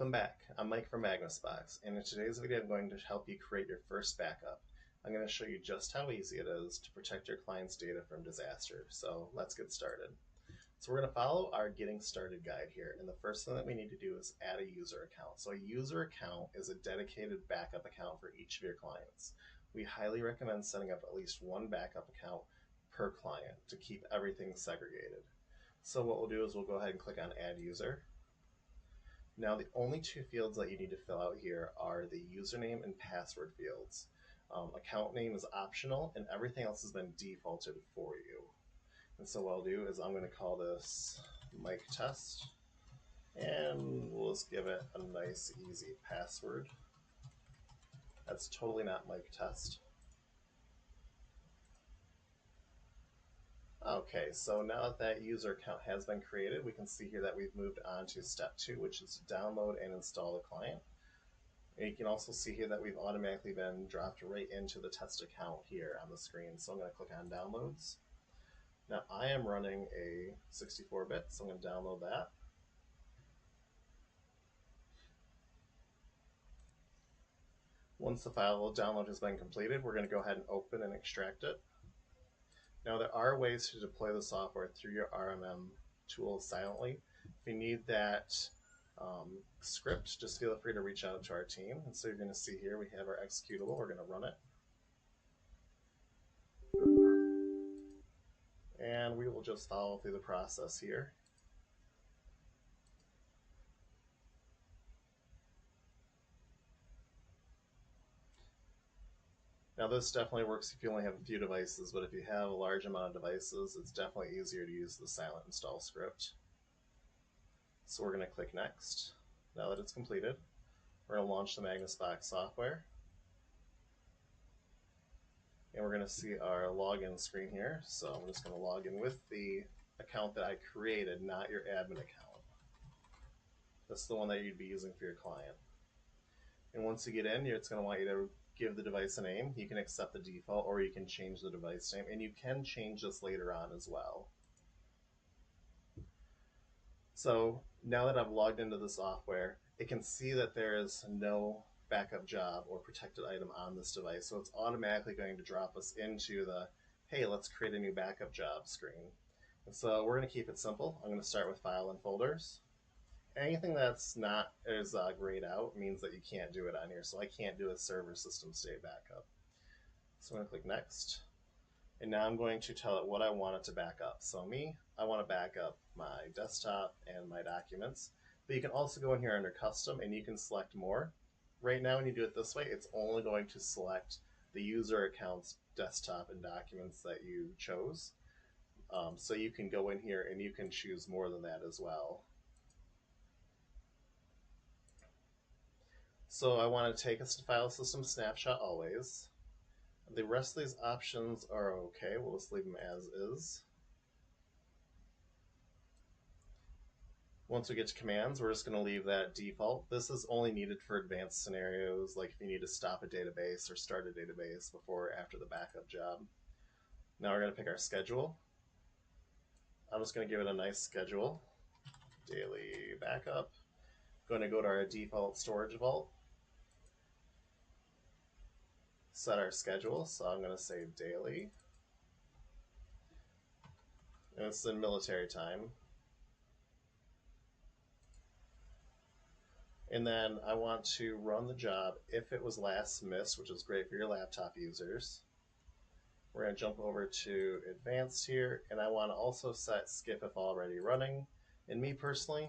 Welcome back. I'm Mike from Magnus Box, and in today's video I'm going to help you create your first backup. I'm going to show you just how easy it is to protect your client's data from disaster. So let's get started. So we're going to follow our getting started guide here, and the first thing that we need to do is add a user account. So a user account is a dedicated backup account for each of your clients. We highly recommend setting up at least one backup account per client to keep everything segregated. So what we'll do is we'll go ahead and click on Add User. Now the only two fields that you need to fill out here are the username and password fields. Account name is optional and everything else has been defaulted for you. And so what I'll do is I'm going to call this Mike Test, and we'll just give it a nice easy password. That's totally not Mike Test. Okay, so now that that user account has been created, we can see here that we've moved on to step 2, which is to download and install the client. And you can also see here that we've automatically been dropped right into the test account here on the screen. So I'm going to click on Downloads. Now I am running a 64-bit, so I'm going to download that. Once the file download has been completed, we're going to go ahead and open and extract it. Now there are ways to deploy the software through your RMM tool silently. If you need that script, just feel free to reach out to our team. And so you're going to see here we have our executable. We're going to run it. And we will just follow through the process here. Now this definitely works if you only have a few devices, but if you have a large amount of devices, it's definitely easier to use the silent install script. So we're going to click Next. Now that it's completed, we're going to launch the Magnus Box software. And we're going to see our login screen here. So I'm just going to log in with the account that I created, not your admin account. That's the one that you'd be using for your client. And once you get in, it's going to want you to give the device a name. You can accept the default or you can change the device name, and you can change this later on as well. So now that I've logged into the software, it can see that there is no backup job or protected item on this device. So it's automatically going to drop us into the, hey, let's create a new backup job screen. And so we're going to keep it simple. I'm going to start with File and Folders. Anything that's not is grayed out means that you can't do it on here. So I can't do a server system state backup. So I'm going to click Next. And now I'm going to tell it what I want it to back up. So me, I want to back up my desktop and my documents. But you can also go in here under Custom and you can select more. Right now when you do it this way, it's only going to select the user account's desktop and documents that you chose. So you can go in here and you can choose more than that as well. So I want to take a file system snapshot always. The rest of these options are okay. We'll just leave them as is. Once we get to commands, we're just going to leave that default. This is only needed for advanced scenarios, like if you need to stop a database or start a database before or after the backup job. Now we're going to pick our schedule. I'm just going to give it a nice schedule. Daily backup. Going to go to our default storage vault. Set our schedule, so I'm going to say daily. And it's in military time. And then I want to run the job if it was last missed, which is great for your laptop users. We're going to jump over to advanced here, and I want to also set skip if already running. And me personally,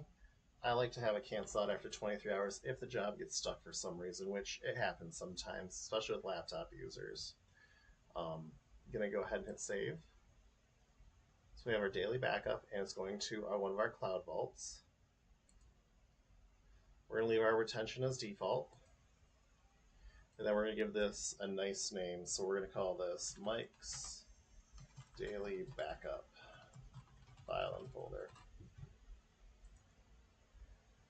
I like to have it cancel out after 23 hours if the job gets stuck for some reason, which it happens sometimes, especially with laptop users. I'm going to go ahead and hit save. So we have our daily backup, and it's going to one of our cloud vaults. We're going to leave our retention as default. And then we're going to give this a nice name. So we're going to call this Mike's Daily Backup File and Folder.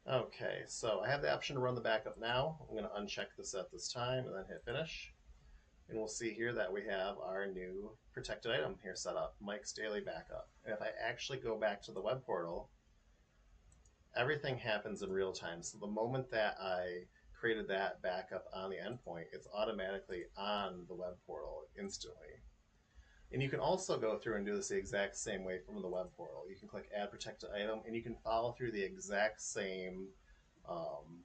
Okay, so I have the option to run the backup now. I'm going to uncheck this at this time and then hit finish. And we'll see here that we have our new protected item here set up, Mike's Daily Backup. And if I actually go back to the web portal, everything happens in real time. So the moment that I created that backup on the endpoint, it's automatically on the web portal instantly. And you can also go through and do this the exact same way from the web portal. You can click Add Protected Item, and you can follow through the exact same um,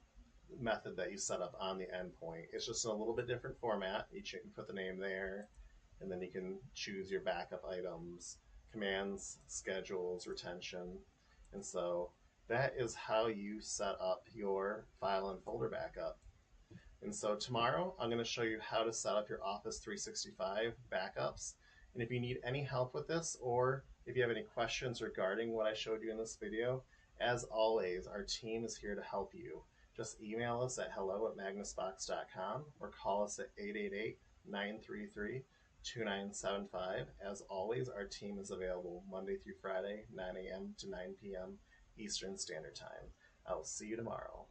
method that you set up on the endpoint. It's just in a little bit different format. You can put the name there, and then you can choose your backup items, commands, schedules, retention. And so that is how you set up your file and folder backup. And so tomorrow I'm going to show you how to set up your Office 365 backups. And if you need any help with this, or if you have any questions regarding what I showed you in this video, as always, our team is here to help you. Just email us at hello@magnusbox.com or call us at 888-933-2975. As always, our team is available Monday through Friday, 9 a.m. to 9 p.m. Eastern Standard Time. I will see you tomorrow.